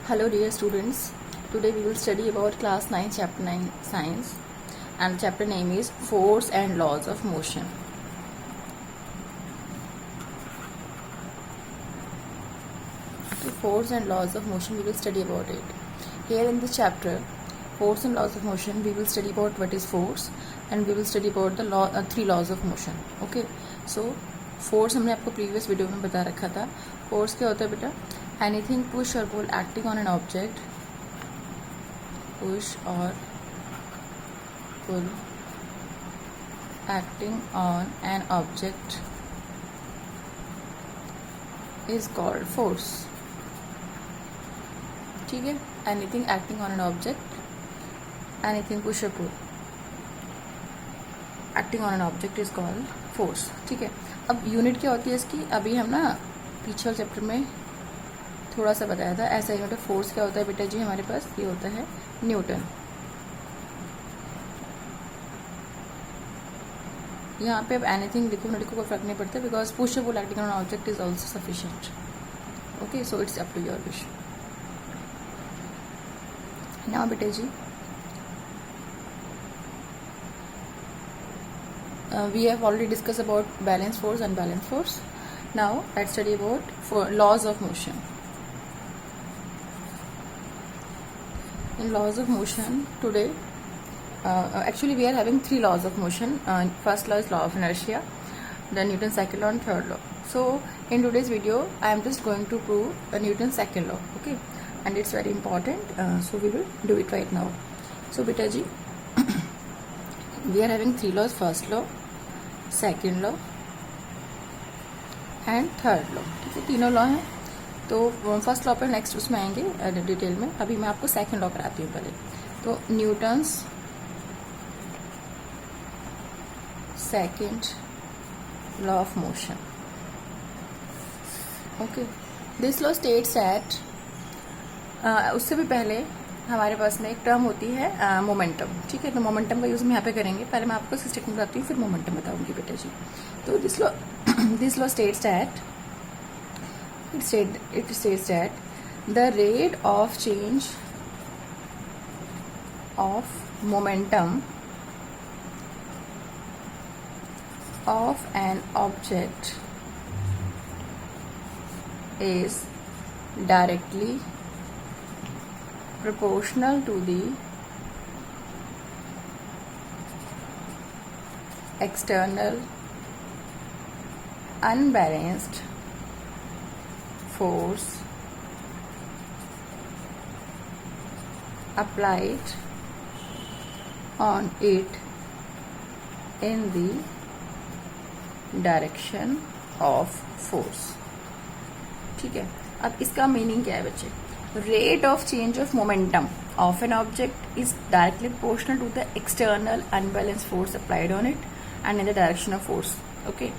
Hello dear students, today we will study about class 9 chapter 9 science and chapter name is force and laws of motion. So force and laws of motion we will study about it. Here in this chapter force and laws of motion we will study about what is force and we will study about the three laws of motion. Okay, so force हमने आपको previous video में बता रखा था. Force क्या होता है बेटा? Anything push or pull acting on an object, push or pull acting on an object is called force. ठीक है, anything acting on an object, anything push or pull acting on an object is called force. ठीक है, अब unit क्या होती है इसकी, अभी हम ना पीछे वाले चैप्टर में थोड़ा सा बताया था. ऐसा यूनिट फोर्स क्या होता है बेटा जी, हमारे पास ये होता है न्यूटन. यहाँ पे अब एनीथिंग लिखो ना लिखो कोई फर्क नहीं पड़ता because push pull acting on object is also sufficient. Okay, so it's up to your wish. Now बेटा जी we have already discussed about balance force and unbalanced force. Now let's study about laws of motion. In laws of motion today, actually we are having three laws of motion. First law is law of inertia, then Newton's second law and third law. So in today's video I am just going to prove Newton's second law. Okay, and it's very important, so we will do it right now. So beta ji we are having three laws. First law, second law and third law. ठीक है, तीनों law हैं. तो first law पर next उसमें आएंगे detail में. अभी मैं आपको सेकेंड लॉ कराती हूँ पहले. तो Newton's second law of motion. Okay, this law states that, उससे भी पहले हमारे पास में एक टर्म होती है मोमेंटम. ठीक है, तो मोमेंटम का यूज हम यहाँ पे करेंगे. पहले मैं आपको स्टेटमेंट बताती हूँ फिर मोमेंटम बताऊंगी बेटा जी. तो this law states that it states that the rate of change of momentum of an object is directly proportional to the external unbalanced force applied on it in the direction of force. ठीक है, अब इसका meaning क्या है बच्चे? Rate of change of momentum of an object is directly proportional to the external unbalanced force applied on it and in the direction of force. Okay,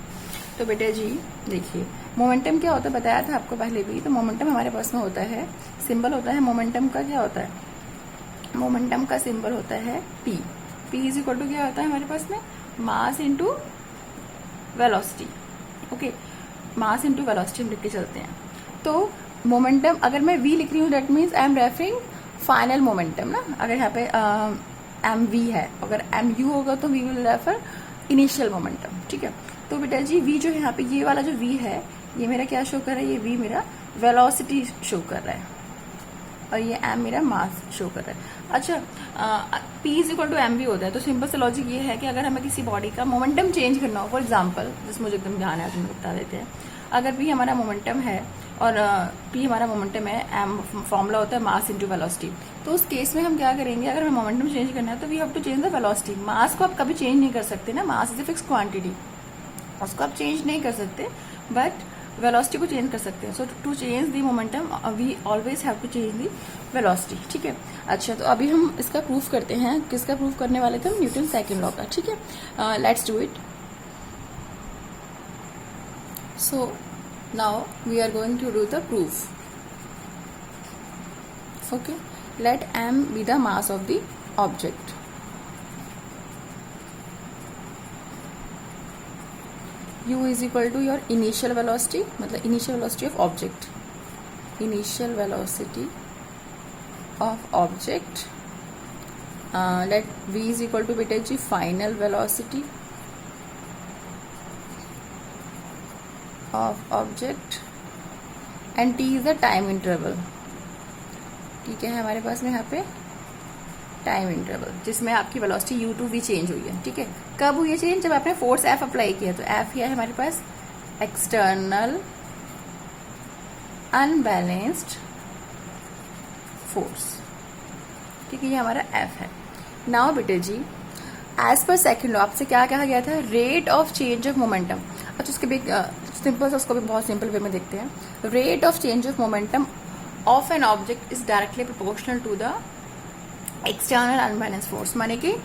तो बेटा जी देखिए मोमेंटम क्या होता है बताया था आपको पहले भी. तो मोमेंटम हमारे पास में होता है, सिंबल होता है मोमेंटम का. क्या होता है मोमेंटम का सिंबल? होता है P. P is equal to क्या होता है हमारे पास में? Mass into velocity. Okay, mass into velocity हम लिख के चलते हैं. तो मोमेंटम अगर मैं v लिख रही हूँ that means I am referring final momentum ना. अगर यहाँ पे एम वी है, अगर एम यू होगा तो we will refer initial momentum. ठीक है, तो बेटा जी v जो है यहाँ पे ये वाला जो v है ये मेरा क्या शो कर रहा है? ये v मेरा वेलोसिटी शो कर रहा है और ये m मेरा मास शो कर रहा है. अच्छा, p is equal to M V होता है. तो सिंपल से लॉजिक ये है कि अगर हमें किसी बॉडी का मोमेंटम चेंज करना हो, फॉर एग्जाम्पल जिस मुझे एकदम ध्यान है तुम्हें बता देते हैं. अगर p हमारा मोमेंटम है और p हमारा मोमेंटम है, m फॉर्मूला होता है मास इंटू वेलोसिटी. तो उस केस में हम क्या करेंगे? अगर हमें मोमेंटम चेंज करना है तो we have to change the velocity. Mass को आप कभी चेंज नहीं कर सकते ना, mass is a fix quantity, उसको आप चेंज नहीं कर सकते, बट वेलोसिटी को चेंज कर सकते हैं. So to change the momentum we always have to change the velocity. ठीक है, अच्छा तो अभी हम इसका प्रूफ करते हैं. किसका प्रूफ करने वाले थे हम? न्यूटन सेकेंड लॉ का. ठीक है, let's do it. So now we are going to do the proof. Okay, let m be the mass of the object. u is equal to your initial velocity, मतलब initial velocity of object, initial velocity of object, let v is equal to बेटा जी final velocity of object and t is the time interval. ठीक है, हमारे पास में यहाँ पे टाइम इंटरवल जिसमें आपकी वेलोसिटी u2v चेंज हुई है। ठीक है, कब हुई है चेंज? जब आपने फोर्स F अप्लाई किया। तो F क्या है हमारे पास? External unbalanced force. ठीक है, ये हमारा F है। नाउ बेटे जी एज पर सेकंड लॉ आपसे क्या कहा गया था? Rate of change of momentum. अच्छा, उसके भी सिंपल सा, उसको भी बहुत सिंपल वे में देखते हैं। Rate of change of momentum of an object is directly proportional to the external unbalance force, माने कि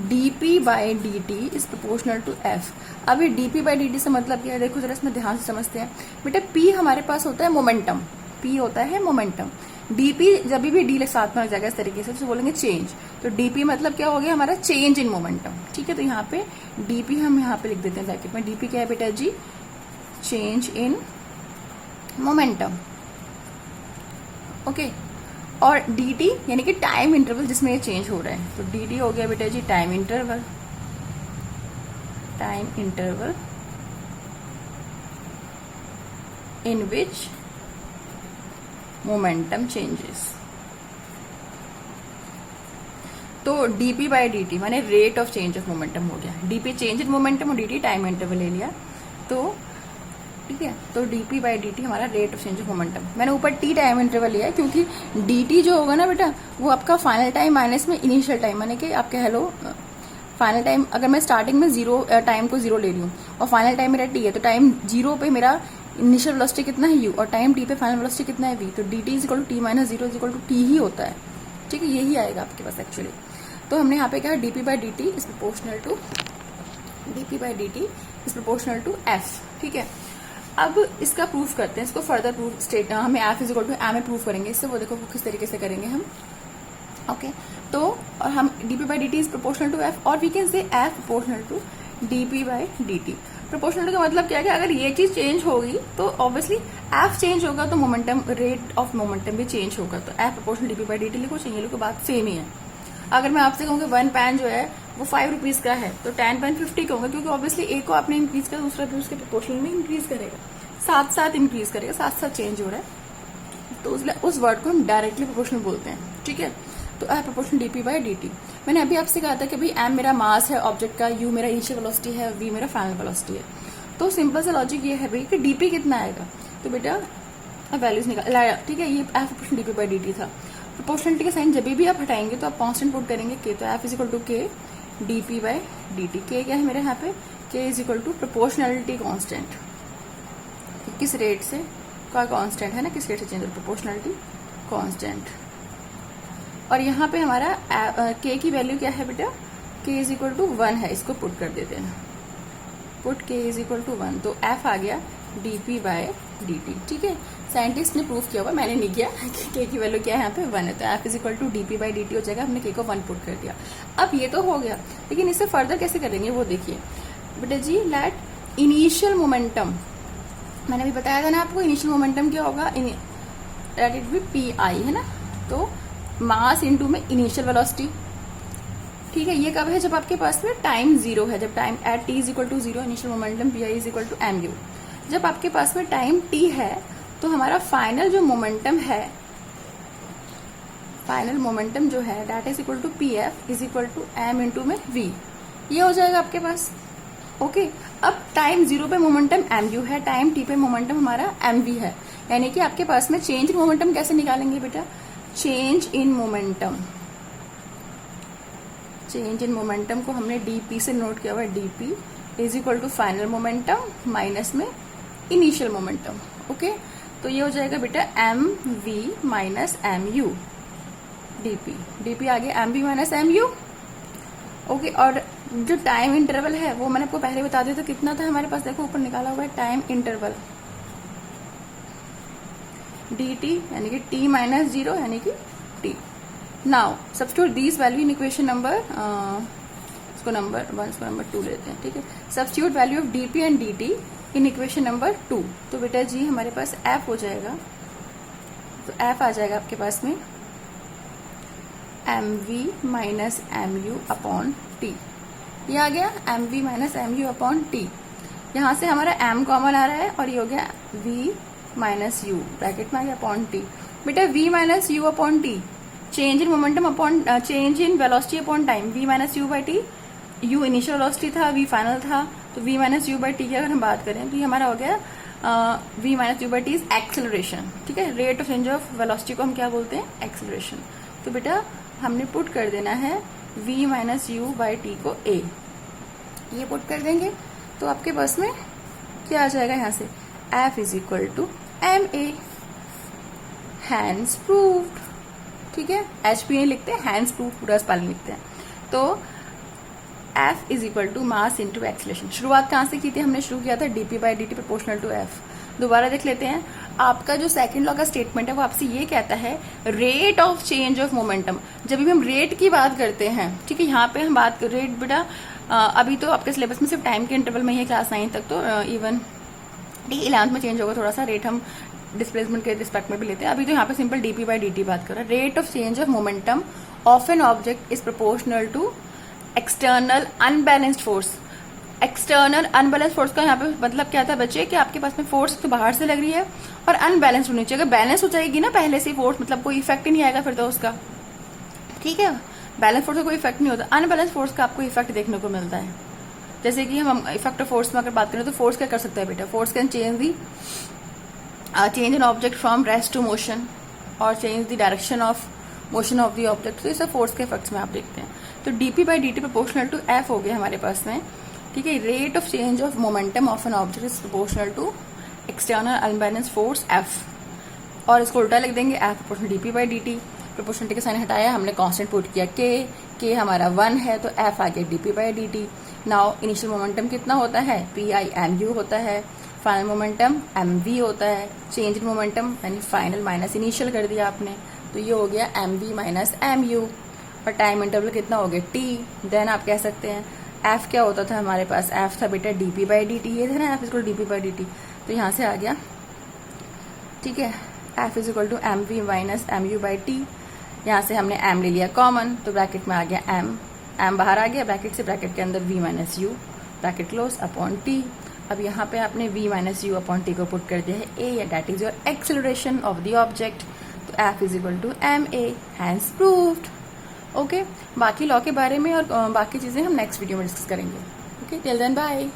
dp by D T is proportional to f। अब ये dp बाई डी टी से मतलब क्या है? देखो जरा इसमें ध्यान से समझते हैं बेटा। p हमारे पास होता है मोमेंटम, p होता है मोमेंटम। dp जब भी d साथ में आ जाएगा इस तरीके से, तो बोलेंगे चेंज। तो dp मतलब क्या हो गया हमारा? Change in momentum. ठीक है, तो यहाँ पे dp हम यहाँ पे लिख देते हैं ब्रैकेट में। dp क्या है बेटा जी? Change in momentum. ओके, और dt यानी कि टाइम इंटरवल जिसमें ये चेंज हो रहा है। तो dt हो गया बेटा जी time interval, time interval in which momentum changes. तो dp बाई dt माने rate of change of momentum हो गया। dp चेंज इन मोमेंटम और dt टाइम इंटरवल ले लिया। तो ठीक है, तो dp बाई dt हमारा rate of change of momentum. मैंने ऊपर t टाइम इंटरवल लिया है क्योंकि dt जो होगा ना बेटा वो आपका फाइनल टाइम माइनस में इनिशियल टाइम, माने कि आपके हेलो फाइनल टाइम, अगर मैं स्टार्टिंग में जीरो टाइम को जीरो ले रही हूँ और फाइनल टाइम मेरा t है, तो टाइम जीरो पे मेरा इनिशियल वेलोसिटी कितना है u और टाइम t पे फाइनल वेलोसिटी कितना है v। तो dt is equal to t minus zero is equal to t ही होता है। ठीक है, यही आएगा आपके पास एक्चुअली। तो हमने यहाँ पे कहा dp by dt is proportional to dp by dt is proportional to f। ठीक है, अब इसका प्रूफ करते हैं, इसको फर्दर प्रूफ स्टेट हमें F is equal to M में प्रूफ करेंगे। इससे वो देखो किस तरीके से करेंगे हम। ओके, तो और हम DP by D T is proportional to F, और we can say F proportional to DP by D T. Proportional का मतलब क्या है कि अगर ये चीज चेंज होगी तो ऑब्वियसली एफ चेंज होगा तो मोमेंटम, रेट ऑफ मोमेंटम भी चेंज होगा। तो F proportional DP by D T लिखो, चाहिए लिखो, बात सेम ही है। अगर मैं आपसे कहूँ कि 1 पेन जो है वो 5 रुपीज का है तो 10 पेन 50 का होगा, क्योंकि ऑब्वियसली एक को आपने इंक्रीज किया दूसरा भी उसके प्रोपोर्शनल में इंक्रीज करेगा, साथ साथ इंक्रीज करेगा, साथ साथ चेंज हो रहा है। तो उस वर्ड को हम डायरेक्टली प्रोपोर्शनल बोलते हैं। ठीक है, तो F proportional DP by D. मैंने अभी आपसे कहा था कि भाई एम मेरा मास है ऑब्जेक्ट का, यू मेरा इनिशियल वेलोसिटी है, वी मेरा फाइनल वेलोसिटी है। तो सिंपल सा लॉजिक ये है भाई कि डीपी कितना आएगा, तो बेटा वैल्यूज निकाल लाया। ठीक है, ये F proportional DP by D था। प्रोपोर्शनलिटी का साइन जब भी आप हटाएंगे तो आप कांस्टेंट पुट करेंगे के, तो F is equal to K D by D D. K क्या है मेरे यहाँ पे? K is equal to proportionality constant, किस रेट से का कांस्टेंट है ना, किस रेट से चेंज हो, प्रोपोर्शनलिटी कांस्टेंट। और यहाँ पे हमारा के की वैल्यू क्या है बेटा? के इज इक्वल टू 1 है, इसको पुट कर देते हैं, पुट के इज इक्वल टू 1, तो एफ आ गया डीपी बाय डी। ठीक है, साइंटिस्ट ने प्रूव किया हुआ, मैंने नहीं किया। के की वैल्यू क्या है यहाँ पे? 1 है, तो F is equal to DP by D D T जाएगा। हमने के को 1 पुट कर दिया। अब ये तो हो गया, लेकिन इससे फर्दर कैसे करेंगे वो देखिए बेटा जी। लेट इनिशियल मोमेंटम, मैंने भी बताया था ना आपको, इनिशियल मोमेंटम क्या होगा? Let it be P I, है ना। तो मास इनटू में इनिशियल वेलोसिटी। ठीक है, ये कब है? जब आपके पास में टाइम जीरो है, जब time at T is equal to zero, initial momentum P I is equal to M U. जब आपके पास में टाइम टी है तो हमारा फाइनल जो मोमेंटम है, फाइनल मोमेंटम जो है that is equal to P F is equal to M into में वी, ये हो जाएगा आपके पास। ओके, अब टाइम जीरो पे मोमेंटम एम यू है, टाइम टी पे मोमेंटम हमारा एम वी है, यानी कि आपके पास में चेंज इन मोमेंटम कैसे निकालेंगे बेटा? Change in momentum, change in momentum को हमने डीपी से नोट किया हुआ है। DP is equal to final momentum minus में इनिशियल मोमेंटम। ओके, तो ये हो जाएगा बेटा M V minus M U DP. DP आ गया M V minus M U. Okay, और जो टाइम इंटरवल है वो मैंने आपको पहले बता दिया था कितना था हमारे पास, देखो ऊपर निकाला हुआ है टाइम इंटरवल डी टी, यानी कि टी माइनस जीरो यानी कि T. Now substitute this value in equation number, इसको नंबर 1 इसको नंबर 2 लेते हैं। ठीक है, substitute value of DP and D T in equation number 2। तो बेटा जी हमारे पास एफ हो जाएगा, तो एफ आ जाएगा आपके पास में M V minus M U upon T. ये आ गया M V minus M U upon T. यहाँ से हमारा m कॉमन आ रहा है और ये हो गया v माइनस यू, ब्रैकेट में आ गया अपॉन टी। बेटा v minus u upon T, change in momentum upon change in velocity upon time, v minus you by T. u initial velocity था, v फाइनल था, तो v minus you by T की अगर हम बात करें तो ये हमारा हो गया v minus you by T is acceleration. ठीक है, rate of change of velocity को हम क्या बोलते हैं, एक्सेलरेशन। तो बेटा हमने पुट कर देना है v minus you by T को a, ये पुट कर देंगे तो आपके पास में क्या आ जाएगा, यहाँ से F is equal to M A, hence proved. ठीक है, HP नहीं लिखते, हैंड्स प्रूव्ड पूरा स्पेलिंग लिखते हैं। तो F is equal to mass into acceleration. शुरुआत कहाँ से की थी, हमने शुरू किया था dp by dt proportional to F। दोबारा देख लेते हैं, आपका जो सेकंड लॉ का स्टेटमेंट है वो आपसे ये कहता है rate of change of momentum. जब भी हम रेट की बात करते हैं, ठीक है, यहाँ पे हम बात कर रेट बेटा अभी तो आपके सिलेबस में सिर्फ टाइम के इंटरवल में ही है, क्लास 9 तक, तो इवन 11th में चेंज होगा थोड़ा सा रेट, हम डिस्प्लेसमेंट के रिस्पेक्ट में भी लेते हैं। अभी तो यहाँ पे simple D by D D T कर रहे हैं। Rate of change of momentum of an object is proportional to external unbalanced force. External unbalance force का यहाँ पे मतलब क्या था बच्चे, कि आपके पास में फोर्स तो बाहर से लग रही है और अनबैलेंस होनी चाहिए। अगर बैलेंस हो जाएगी ना पहले से फोर्स, मतलब कोई इफेक्ट ही नहीं आएगा फिर तो उसका। ठीक है, बैलेंस फोर्स का कोई इफेक्ट नहीं होता, अनबैलेंस फोर्स का आपको इफेक्ट देखने को मिलता है। जैसे कि हम इफेक्ट ऑफ फोर्स में अगर बात करें तो फोर्स क्या कर सकता है बेटा, force can change an object from rest to motion और change the direction of motion of the object. तो ये सब फोर्स के इफेक्ट्स में आप देखते हैं। तो DP by D T proportional to F हो गया हमारे पास में। ठीक है, rate of change of momentum of an object is proportional to external unbalance force F, और इसको उल्टा लिख देंगे F proportional DP by D T. Proportionality का साइन हटाया, हमने कांस्टेंट पुट किया के हमारा 1 है तो एफ आ गया DP by D T. Now initial momentum कितना होता है, पी आई एम यू होता है, फाइनल मोमेंटम एम वी होता है। चेंज इन मोमेंटम यानी फाइनल माइनस इनिशियल कर दिया आपने, तो ये हो गया M V minus M U. और टाइम इंटरवल कितना हो गया टी। देन आप कह सकते हैं एफ क्या होता था हमारे पास, एफ था बेटा डीपी बाई डी टी, ये था ना F is equal to DP by D D, T यहाँ से आ गया। ठीक है, F is equal to M V minus M U by T. यहाँ से हमने एम ले लिया कॉमन, तो ब्रैकेट में आ गया एम बाहर आ गया ब्रैकेट से, ब्रैकेट के अंदर v minus u, bracket close upon t. अब यहाँ पे आपने v minus u upon t को पुट कर दिया है ए, या that is your acceleration of the object. तो F is equal to M a, hence proved. Okay, बाकी लॉ के बारे में और बाकी चीजें हम नेक्स्ट वीडियो में डिस्कस करेंगे। Okay, till then bye.